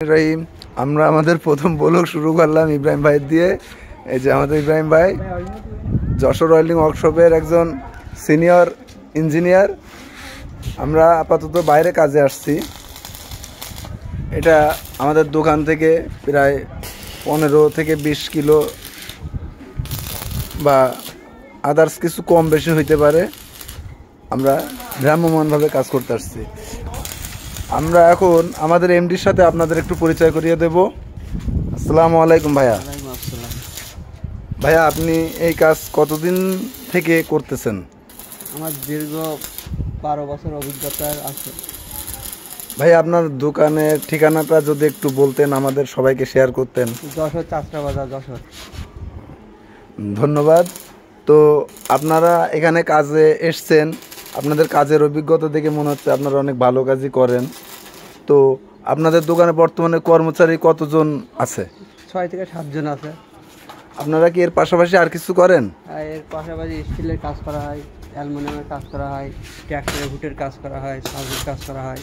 রহিম, আমরা আমাদের প্রথম ব্লগ শুরু করলাম ইব্রাহিম ভাই দিয়ে। এই যে আমাদের ইব্রাহিম ভাই যশোর ওয়েল্ডিং ওয়ার্কশপের একজন সিনিয়র ইঞ্জিনিয়ার। আমরা আপাতত বাইরে কাজে আসছি। এটা আমাদের দোকান থেকে প্রায় 15 থেকে 20 কিলো বা আদার্স কিছু কম বেশি হইতে পারে। আমরা ভ্রাম্যমানভাবে কাজ করতে আসছি। আমরা এখন আমাদের এমডির সাথে আপনাদের একটু পরিচয় করিয়ে দেব। আসসালামু আলাইকুম ভাইয়া। ভাইয়া, আপনি এই কাজ কতদিন থেকে করতেছেন? আমার দীর্ঘ 12 বছর অভিজ্ঞতা আছে। ভাই, আপনার দোকানের ঠিকানাটা যদি একটু বলতেন, আমাদের সবাইকে শেয়ার করতেন। যশোর চাষরা বাজার, যশোর। ধন্যবাদ। তো আপনারা এখানে কাজে এসছেন, আপনাদের কাজের অভিজ্ঞতা দেখে মনে হচ্ছে আপনারা অনেক ভালো কাজই করেন। তো আপনাদের দোকানে বর্তমানে কর্মচারী কতজন আছে? 6 থেকে 7 জন আছে। আপনারা কি এর পাশাপাশি আর কিছু করেন? এর পাশাপাশি স্টিলের কাজ করা হয়, অ্যালুমিনিয়ামের কাজ করা হয়, ট্র্যাক্টরের হুটের কাজ করা হয়, সাজের কাজ করা হয়।